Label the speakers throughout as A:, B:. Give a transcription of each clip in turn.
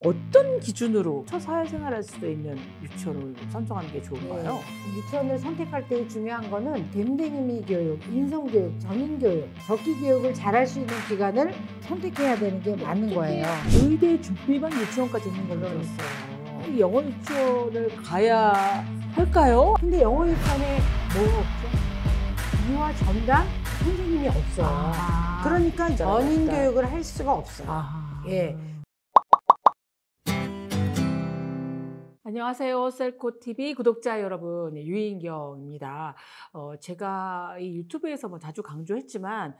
A: 어떤 기준으로 첫 사회생활을 할 수 있는 유치원을 선정하는 게 좋을까요?
B: 유치원을 선택할 때 중요한 거는 댐댕이미 교육, 인성교육, 전인교육, 적기 교육을 잘할 수 있는 기관을 선택해야 되는 게 맞는 거예요.
A: 의대 준비반 유치원까지 있는 걸로 들었어요. 영어 유치원을 가야 할까요?
B: 근데 영어 유치원에 뭐가 없죠? 이화 전담 선생님이 없어요. 그러니까 전인 교육을 할 수가 없어요. 예.
A: 안녕하세요. 셀코TV 구독자 여러분, 유인경입니다. 제가 이 유튜브에서 뭐 자주 강조했지만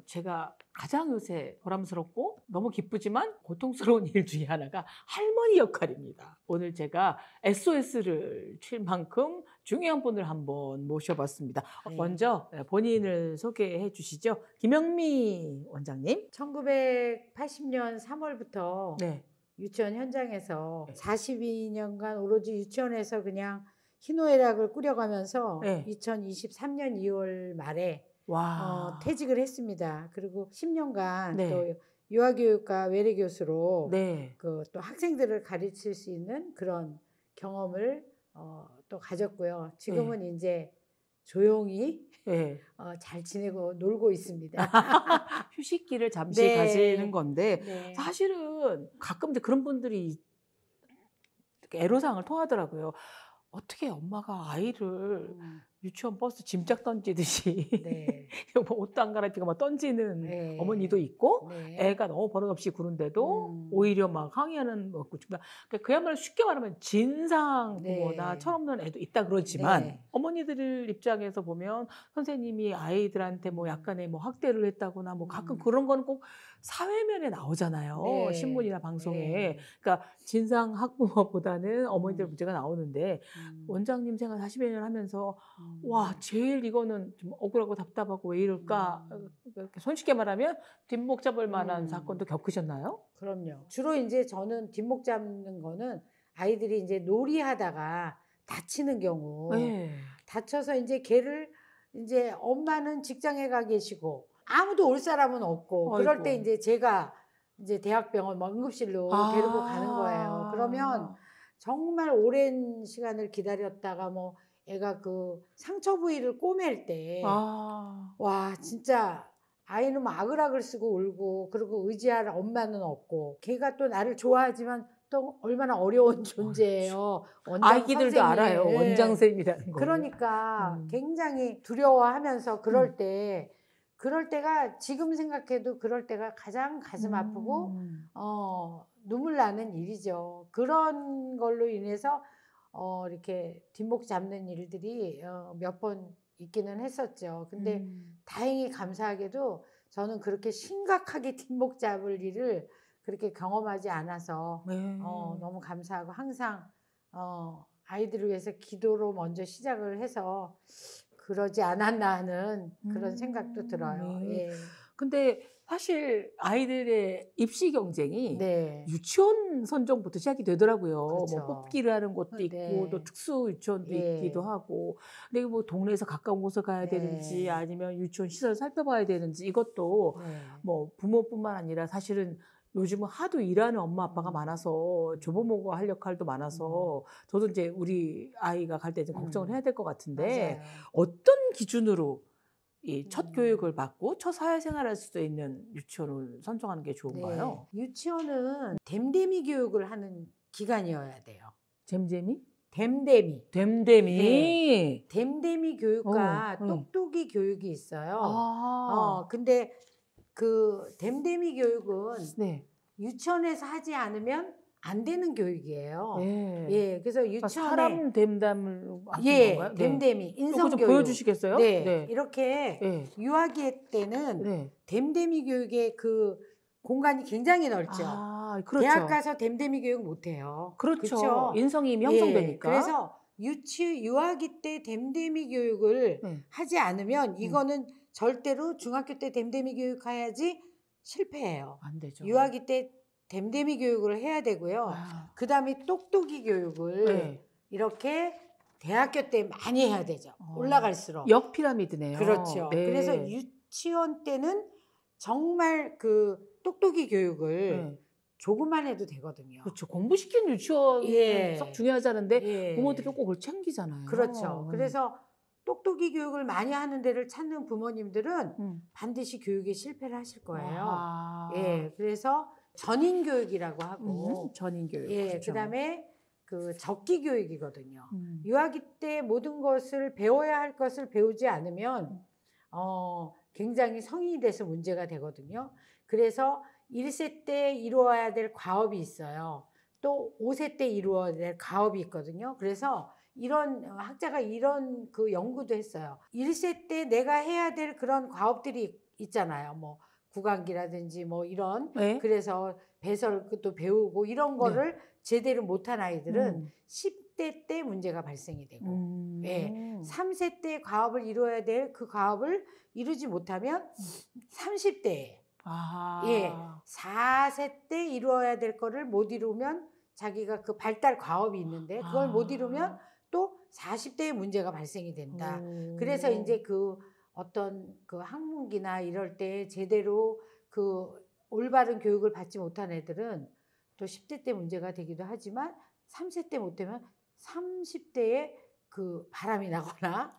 A: 제가 가장 요새 보람스럽고 너무 기쁘지만 고통스러운 일 중에 하나가 할머니 역할입니다. 오늘 제가 SOS를 칠 만큼 중요한 분을 한번 모셔봤습니다.
B: 네.
A: 먼저 본인을 소개해 주시죠. 김영미 원장님.
B: 1980년 3월부터
A: 네.
B: 유치원 현장에서 42년간 오로지 유치원에서 그냥 희노애락을 꾸려가면서
A: 네.
B: 2023년 2월 말에
A: 와.
B: 퇴직을 했습니다. 그리고 10년간
A: 네.
B: 또 유아교육과 외래교수로
A: 네.
B: 또 학생들을 가르칠 수 있는 그런 경험을 또 가졌고요. 지금은 이제 조용히
A: 네.
B: 잘 지내고 놀고 있습니다.
A: 휴식기를 잠시
B: 네.
A: 가지는 건데
B: 네.
A: 사실은 가끔 이제 그런 분들이 애로사항을 토하더라고요. 어떻게 엄마가 아이를 유치원 버스 짐짝 던지듯이
B: 네.
A: 뭐 옷도 안 갈아입히고 막 던지는
B: 네.
A: 어머니도 있고
B: 네.
A: 애가 너무 버릇없이 구는데도 오히려 막 항의하는 뭐 그야말로 쉽게 말하면 진상 부모나
B: 네.
A: 철없는 애도 있다 그러지만
B: 네.
A: 어머니들 입장에서 보면 선생님이 아이들한테 뭐 약간의 뭐 학대를 했다거나 뭐 가끔 그런 거는 꼭 사회면에 나오잖아요.
B: 네.
A: 신문이나 방송에.
B: 네.
A: 그러니까 진상 학부모보다는 어머니들 문제가 나오는데 원장님 생활 40여 년 하면서 와 제일 이거는 좀 억울하고 답답하고 왜 이럴까 손쉽게 말하면 뒷목 잡을 만한 사건도 겪으셨나요?
B: 그럼요. 주로 이제 저는 뒷목 잡는 거는 아이들이 이제 놀이하다가 다치는 경우
A: 네.
B: 다쳐서 이제 걔를 이제 엄마는 직장에 가 계시고 아무도 올 사람은 없고 그럴 때
A: 아이고.
B: 이제 제가 이제 대학병원 뭐 응급실로 데리고 가는 거예요. 그러면 정말 오랜 시간을 기다렸다가 뭐 애가 그 상처 부위를 꼬맬 때 와 진짜 아이는 막 아글아글 쓰고 울고 그리고 의지할 엄마는 없고 걔가 또 나를 좋아하지만 또 얼마나 어려운 존재예요. 원장
A: 아이들도
B: 선생님.
A: 알아요.
B: 예.
A: 원장 선생님이라는 거.
B: 그러니까 굉장히 두려워하면서 그럴 때가 지금 생각해도 그럴 때가 가장 가슴 아프고 눈물 나는 일이죠. 그런 걸로 인해서 이렇게 뒷목 잡는 일들이 몇 번 있기는 했었죠. 근데 다행히 감사하게도 저는 그렇게 심각하게 뒷목 잡을 일을 그렇게 경험하지 않아서 너무 감사하고 항상 아이들을 위해서 기도로 먼저 시작을 해서 그러지 않았나 하는 그런 생각도 들어요.
A: 네.
B: 예.
A: 근데 사실 아이들의 입시 경쟁이
B: 네.
A: 유치원 선정부터 시작이 되더라고요.
B: 그렇죠.
A: 뭐 뽑기를 하는 것도 있고
B: 네.
A: 또 특수 유치원도
B: 예.
A: 있기도 하고. 근데 뭐 동네에서 가까운 곳을 가야
B: 네.
A: 되는지 아니면 유치원 시설 살펴봐야 되는지 이것도
B: 네.
A: 뭐 부모뿐만 아니라 사실은 요즘은 하도 일하는 엄마 아빠가 많아서 조부모가 할 역할도 많아서 저도 이제 우리 아이가 갈 때 좀 걱정을 해야 될 것 같은데
B: 맞아요.
A: 어떤 기준으로 이 첫 교육을 받고 첫 사회생활을 할 수 있는 유치원을 선정하는 게 좋은가요?
B: 네. 유치원은 댐댐이 교육을 하는 기관이어야 돼요.
A: 잼잼이?
B: 댐댐이.
A: 됨됨이.
B: 네. 댐댐이 교육과
A: 응.
B: 똑똑이 교육이 있어요.
A: 아.
B: 근데 그 댐댐이 교육은
A: 네.
B: 유치원에서 하지 않으면 안 되는 교육이에요.
A: 네.
B: 예, 그래서
A: 그러니까
B: 유치원에
A: 사람 됨담을 하는
B: 예,
A: 건가요? 네.
B: 댐댐이
A: 이거 좀
B: 인성교육.
A: 보여주시겠어요?
B: 네,
A: 네.
B: 이렇게
A: 네.
B: 유아기 때는
A: 네.
B: 댐댐이 교육의 그 공간이 굉장히 넓죠.
A: 그렇죠.
B: 대학 가서 댐댐이 교육 못 해요.
A: 그렇죠.
B: 그쵸?
A: 인성이 이미
B: 예,
A: 형성되니까.
B: 그래서 유아기 때 댐댐이 교육을
A: 네.
B: 하지 않으면 이거는 절대로 중학교 때 댐댐이 교육해야지 실패해요.
A: 안 되죠.
B: 유아기 때 댐댐이 교육을 해야 되고요. 그다음에 똑똑이 교육을
A: 네.
B: 이렇게 대학교 때 많이 해야 되죠. 올라갈수록.
A: 역피라미드네요.
B: 그렇죠.
A: 네.
B: 그래서 유치원 때는 정말 그 똑똑이 교육을 조금만 해도 되거든요.
A: 그렇죠. 공부시키는 유치원이
B: 예.
A: 썩 중요하지 않은데
B: 예.
A: 부모들이 꼭 그걸 챙기잖아요.
B: 그렇죠. 그래서 똑똑이 교육을 많이 하는 데를 찾는 부모님들은 반드시 교육에 실패를 하실 거예요.
A: 아.
B: 예, 그래서 전인 교육이라고 하고,
A: 전인 교육.
B: 예,
A: 그렇죠.
B: 그다음에 그 적기 교육이거든요. 유아기 때 모든 것을 배워야 할 것을 배우지 않으면 굉장히 성인이 돼서 문제가 되거든요. 그래서 1세 때 이루어야 될 과업이 있어요. 또 5세 때 이루어야 될 과업이 있거든요. 그래서 이런 학자가 이런 그 연구도 했어요. 1세 때 내가 해야 될 그런 과업들이 있잖아요. 뭐 구강기라든지 뭐 이런.
A: 네?
B: 그래서 배설도 배우고 이런 거를 제대로 못한 아이들은 10대 때 문제가 발생이 되고, 예, 3세 때 과업을 이루어야 될 그 과업을 이루지 못하면 30대에, 예, 4세 때 이루어야 될 거를 못 이루면 자기가 그 발달 과업이 있는데 그걸 못 이루면 또 40대에 문제가 발생이 된다. 그래서 이제 그 어떤 그 학문기나 이럴 때 제대로 그 올바른 교육을 받지 못한 애들은 또 10대 때 문제가 되기도 하지만 3세 때 못되면 30대에 그 바람이 나거나,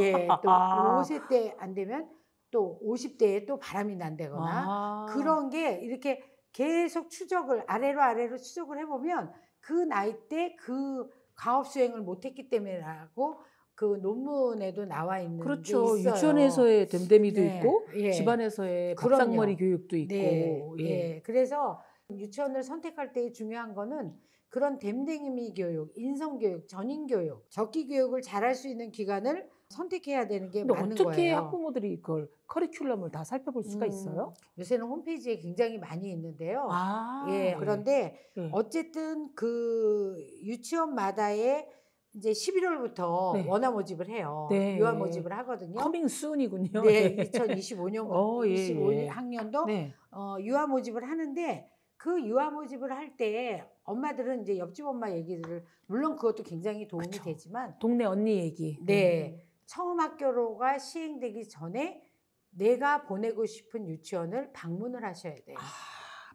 B: 예, 또 5세 때 안 되면 또 50대에 또 바람이 난다거나, 그런 게 이렇게 계속 추적을 아래로 추적을 해보면 그 나이 때 그 과업 수행을 못했기 때문에라고 그 논문에도 나와 있는
A: 그렇죠.
B: 게 있어요.
A: 유치원에서의 됨됨이도
B: 네,
A: 있고
B: 예.
A: 집안에서의
B: 그럼요.
A: 밥상머리 교육도 있고.
B: 네,
A: 예.
B: 예. 그래서 유치원을 선택할 때 중요한 거는 그런 됨됨이 교육, 인성 교육, 전인 교육, 적기 교육을 잘할 수 있는 기관을 선택해야 되는 게
A: 근데
B: 맞는
A: 어떻게
B: 거예요.
A: 학부모들이 그걸 커리큘럼을 다 살펴볼 수가 있어요?
B: 요새는 홈페이지에 굉장히 많이 있는데요.
A: 아,
B: 예, 그런데
A: 예.
B: 어쨌든 그 유치원마다의 이제 11월부터
A: 네.
B: 원화 모집을 해요.
A: 네.
B: 유아 모집을 하거든요.
A: 커밍 순이군요.
B: 네, 2025년부터
A: 예,
B: 25학년도
A: 네.
B: 유아 모집을 하는데 그 유아 모집을 할 때 엄마들은 이제 옆집 엄마 얘기를 물론 그것도 굉장히 도움이
A: 그쵸.
B: 되지만
A: 동네 언니 얘기.
B: 네, 처음 학교로가 시행되기 전에 내가 보내고 싶은 유치원을 방문을 하셔야 돼요.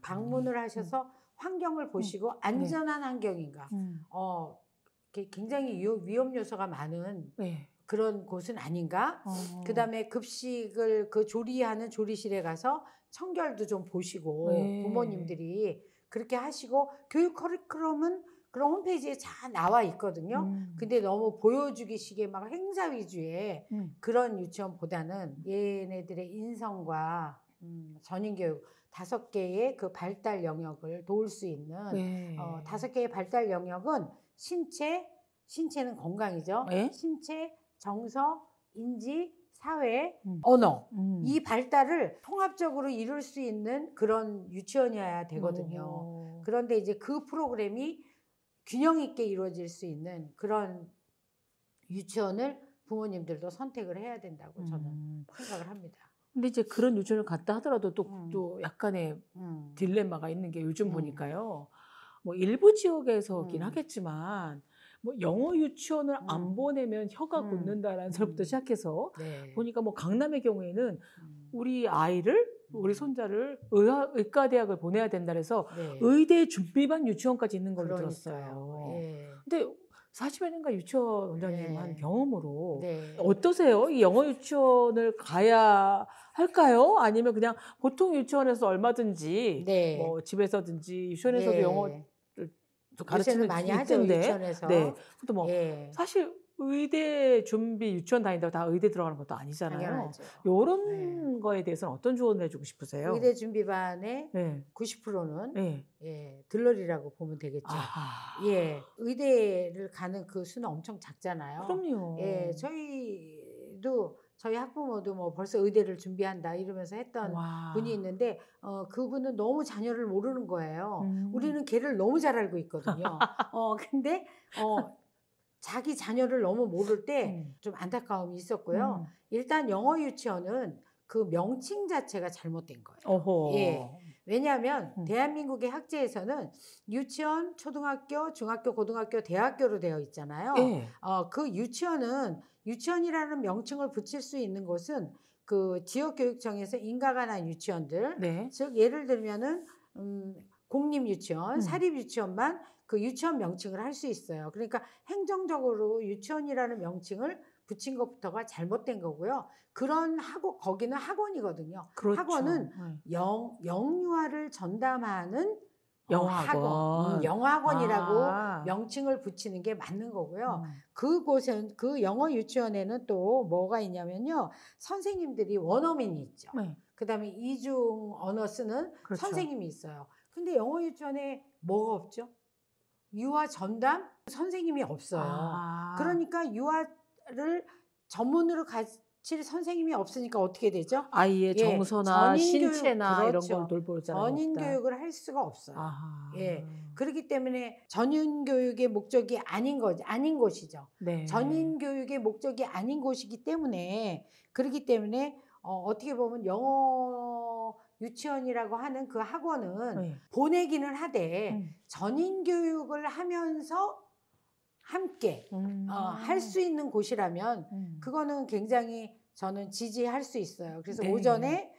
B: 방문을 하셔서 환경을 보시고 안전한 환경인가. 굉장히 위험 요소가 많은
A: 네.
B: 그런 곳은 아닌가. 그다음에 급식을 그 조리하는 조리실에 가서 청결도 좀 보시고 부모님들이 그렇게 하시고 교육 커리큘럼은 그런 홈페이지에 잘 나와 있거든요. 근데 너무 보여주기식의 막 행사 위주의 그런 유치원보다는 얘네들의 인성과 전인교육 5개의 그 발달 영역을 도울 수 있는 5개의 발달 영역은 신체는 건강이죠. 신체, 정서, 인지, 사회, 언어 이 발달을 통합적으로 이룰 수 있는 그런 유치원이어야 되거든요. 그런데 이제 그 프로그램이 균형 있게 이루어질 수 있는 그런 유치원을 부모님들도 선택을 해야 된다고 저는 생각을 합니다.
A: 근데 이제 그런 유치원을 갔다 하더라도 또 약간의 딜레마가 있는 게 요즘 보니까요. 뭐 일부 지역에서긴 하겠지만 뭐 영어 유치원을 안 보내면 혀가 굳는다라는 소리부터 시작해서 보니까 뭐 강남의 경우에는 우리 아이를 우리 손자를 의과대학을 보내야 된다 해서 의대 준비반 유치원까지 있는 걸로 들었어요. 근데 40여 년간 유치원 원장님 한 경험으로 어떠세요? 이 영어 유치원을 가야 할까요? 아니면 그냥 보통 유치원에서 얼마든지 뭐 집에서든지 유치원에서도 영어 가르치는
B: 많이 하죠, 유치원에서.
A: 네. 또 뭐 사실 의대 준비 유치원 다닌다고 다 의대 들어가는 것도 아니잖아요.
B: 당연하죠.
A: 이런 거에 대해서는 어떤 조언을 해주고 싶으세요?
B: 의대 준비반의 90%는 들러리라고 보면 되겠죠. 예, 의대를 가는 그 수는 엄청 작잖아요.
A: 그럼요.
B: 예, 저희도 저희 학부모도 뭐 벌써 의대를 준비한다 이러면서 했던 분이 있는데 그분은 너무 자녀를 모르는 거예요. 우리는 걔를 너무 잘 알고 있거든요. 근데 자기 자녀를 너무 모를 때 좀 안타까움이 있었고요. 일단 영어 유치원은 그 명칭 자체가 잘못된 거예요. 예. 왜냐하면 대한민국의 학제에서는 유치원, 초등학교, 중학교, 고등학교, 대학교로 되어 있잖아요. 그 유치원이라는 명칭을 붙일 수 있는 곳은 그 지역교육청에서 인가가 난 유치원들, 즉 예를 들면은 공립유치원, 사립유치원만 그 유치원 명칭을 할 수 있어요. 그러니까 행정적으로 유치원이라는 명칭을 붙인 것부터가 잘못된 거고요. 그런 거기는 학원이거든요.
A: 그렇죠.
B: 학원은 영유아를 전담하는
A: 영어학원.
B: 영어학원이라고 명칭을 붙이는 게 맞는 거고요. 그곳은 그 영어 유치원에는 또 뭐가 있냐면요. 선생님들이 원어민이 있죠.
A: 네.
B: 그다음에 이중 언어 쓰는
A: 그렇죠.
B: 선생님이 있어요. 근데 영어 유치원에 뭐가 없죠? 유아 전담 선생님이 없어요. 그러니까 유아를 전문으로 가르칠 선생님이 없으니까 어떻게 되죠?
A: 아이의 정서나 신체나
B: 그렇죠.
A: 이런 걸 돌볼 사람이
B: 전인
A: 없다.
B: 교육을 할 수가 없어요.
A: 아하.
B: 예. 그렇기 때문에 전인 교육의 목적이 아닌 곳이죠.
A: 네.
B: 전인 교육의 목적이 아닌 곳이기 때문에 그렇기 때문에 어떻게 보면 영어 유치원이라고 하는 그 학원은
A: 네.
B: 보내기는 하되 전인 교육을 하면서 함께 할 수 있는 곳이라면 그거는 굉장히 저는 지지할 수 있어요. 그래서
A: 네.
B: 오전에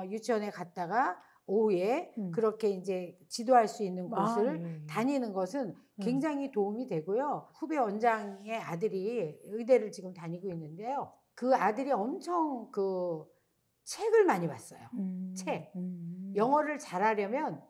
B: 유치원에 갔다가 오후에 그렇게 이제 지도할 수 있는 곳을 다니는 것은 굉장히 도움이 되고요. 후배 원장의 아들이 의대를 지금 다니고 있는데요. 그 아들이 엄청 그 책을 많이 봤어요. 책. 영어를 잘하려면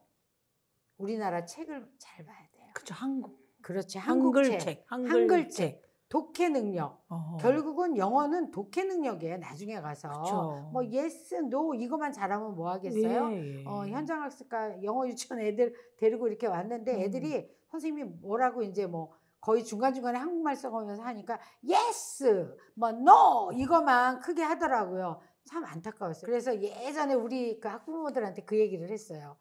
B: 우리나라 책을 잘 봐야 돼요.
A: 그렇죠. 한국.
B: 그렇지.
A: 한글책.
B: 한글책. 독해 능력. 결국은 영어는 독해 능력이에요. 나중에 가서.
A: 그쵸.
B: 뭐 yes, no 이것만 잘하면 뭐 하겠어요?
A: 예.
B: 현장학습과 영어 유치원 애들 데리고 이렇게 왔는데 애들이 선생님이 뭐라고 이제 뭐 거의 중간중간에 한국말 써가면서 하니까 yes, 뭐 no 이것만 크게 하더라고요. 참 안타까웠어요. 그래서 예전에 우리 그 학부모들한테 그 얘기를 했어요.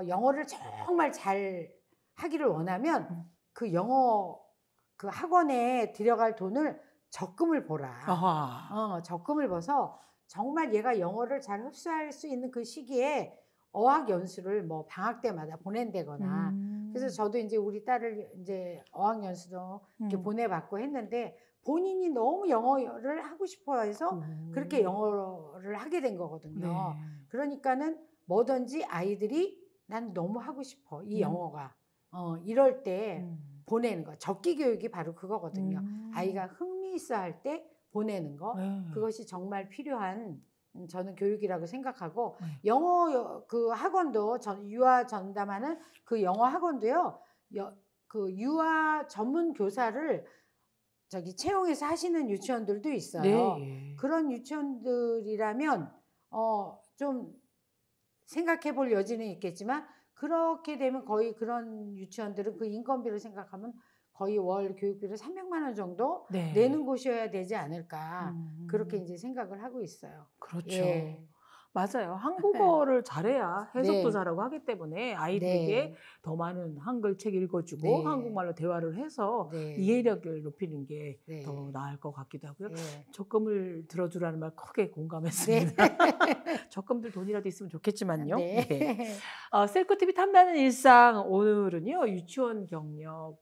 B: 영어를 정말 잘 하기를 원하면 그 영어 그 학원에 들여갈 돈을 적금을 보라. 적금을 벌어서 정말 얘가 영어를 잘 흡수할 수 있는 그 시기에 어학 연수를 뭐 방학 때마다 보낸다거나. 그래서 저도 이제 우리 딸을 이제 어학 연수도 이렇게 보내봤고 했는데 본인이 너무 영어를 하고 싶어 해서 그렇게 영어를 하게 된 거거든요.
A: 네.
B: 그러니까는 뭐든지 아이들이 난 너무 하고 싶어. 이 영어가. 이럴 때 보내는 거. 적기 교육이 바로 그거거든요. 아이가 흥미 있어 할 때 보내는 거. 그것이 정말 필요한 저는 교육이라고 생각하고 영어 그 학원도 유아 전담하는 그 영어 학원도요. 그 유아 전문 교사를 저기 채용해서 하시는 유치원들도 있어요.
A: 네.
B: 그런 유치원들이라면 좀 생각해 볼 여지는 있겠지만 그렇게 되면 거의 그런 유치원들은 그 인건비를 생각하면 거의 월 교육비를 300만 원 정도 내는 곳이어야 되지 않을까 그렇게 이제 생각을 하고 있어요.
A: 그렇죠.
B: 예.
A: 맞아요. 한국어를 잘해야 해석도
B: 네.
A: 잘하고 하기 때문에 아이들에게 더 많은 한글 책 읽어주고
B: 네.
A: 한국말로 대화를 해서 이해력을 높이는 게 더 나을 것 같기도 하고요. 적금을 들어주라는 말 크게 공감했습니다. 적금들 돈이라도 있으면 좋겠지만요. 셀코TV 탐나는 일상 오늘은요. 유치원 경력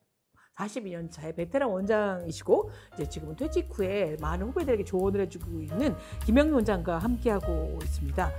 A: 42년 차의 베테랑 원장이시고 이제 지금은 퇴직 후에 많은 후배들에게 조언을 해주고 있는 김영민 원장과 함께하고 있습니다.